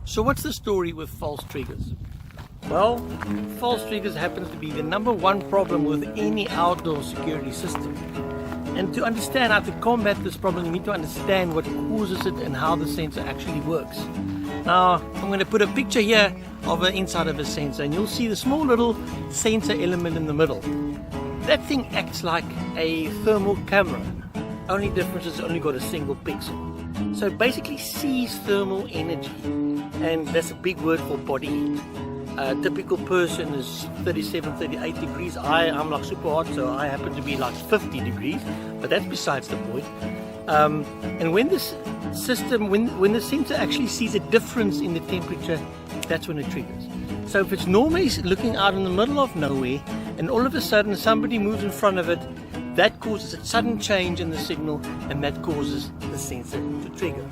So what's the story with false triggers? Well, false triggers happens to be the #1 problem with any outdoor security system. And to understand how to combat this problem, you need to understand what causes it and how the sensor actually works. Now, I'm going to put a picture here of the inside of a sensor, and you'll see the small little sensor element in the middle. That thing acts like a thermal camera. Only difference is it's only got a single pixel. So it basically sees thermal energy, and that's a big word for body heat. A typical person is 37, 38 degrees. I'm like super hot, so I happen to be like 50 degrees, but that's besides the point. And when this system, when the sensor actually sees a difference in the temperature, that's when it triggers. So if it's normally looking out in the middle of nowhere, and all of a sudden somebody moves in front of it, that causes a sudden change in the signal, and that causes the sensor to trigger.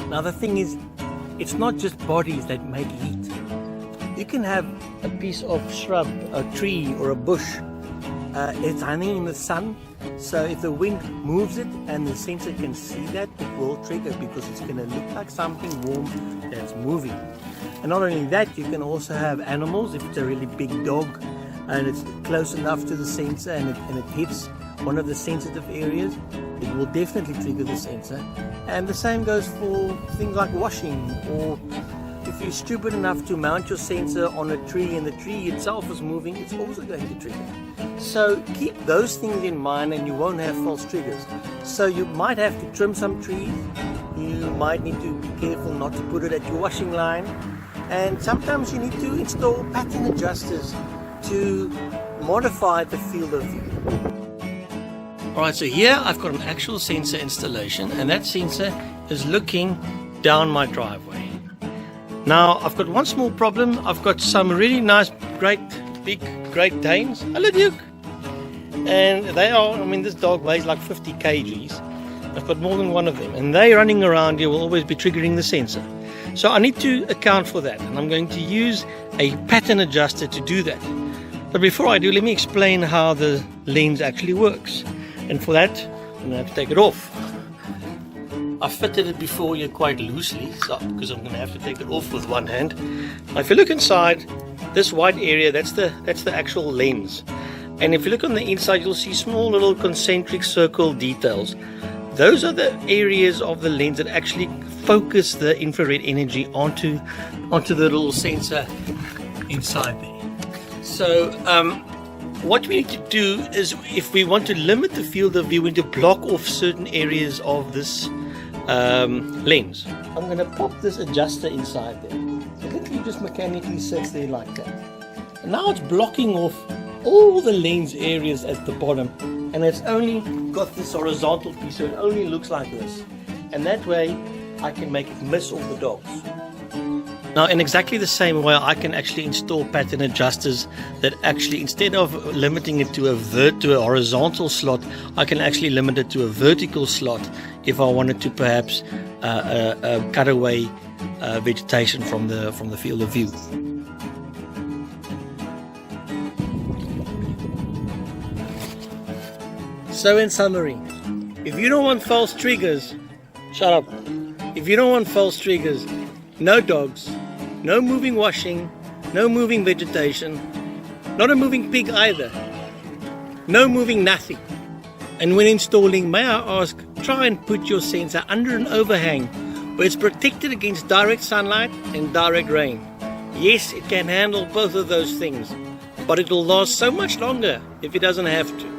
Now the thing is, it's not just bodies that make heat. You can have a piece of shrub, a tree or a bush. It's hanging in the sun, so if the wind moves it and the sensor can see that, it will trigger because it's going to look like something warm that's moving. And not only that, you can also have animals. If it's a really big dog and it's close enough to the sensor and it hits one of the sensitive areas, it will definitely trigger the sensor. And the same goes for things like washing, or if you're stupid enough to mount your sensor on a tree and the tree itself is moving, it's also going to trigger. So keep those things in mind and you won't have false triggers. So you might have to trim some trees, you might need to be careful not to put it at your washing line, and sometimes you need to install pattern adjusters to modify the field of view. Alright, so here I've got an actual sensor installation, and that sensor is looking down my driveway. Now I've got one small problem. I've got some really nice big Great Danes. Hello Duke! And they are, this dog weighs like 50 kgs. I've got more than one of them, and they running around here will always be triggering the sensor. So I need to account for that, and I'm going to use a pattern adjuster to do that. But before I do, let me explain how the lens actually works. And for that, I'm going to have to take it off. I fitted it before here quite loosely, because I'm going to have to take it off with one hand. Now, if you look inside, this white area, that's the actual lens. And if you look on the inside, you'll see small little concentric circle details. Those are the areas of the lens that actually focus the infrared energy onto the little sensor inside there. So what we need to do is, if we want to limit the field of view, we need to block off certain areas of this lens. I'm going to pop this adjuster inside there. It literally just mechanically sits there like that. And now it's blocking off all the lens areas at the bottom, and it's only got this horizontal piece, so it only looks like this. And that way I can make it miss all the dogs. Now, in exactly the same way, I can actually install pattern adjusters that actually, instead of limiting it to a horizontal slot, I can actually limit it to a vertical slot if I wanted to perhaps cut away vegetation from the field of view. So in summary, if you don't want false triggers, shut up. If you don't want false triggers, no dogs, no moving washing, no moving vegetation, not a moving pig either, no moving nothing. And when installing, may I ask, try and put your sensor under an overhang where it's protected against direct sunlight and direct rain. Yes, it can handle both of those things, but it will last so much longer if it doesn't have to.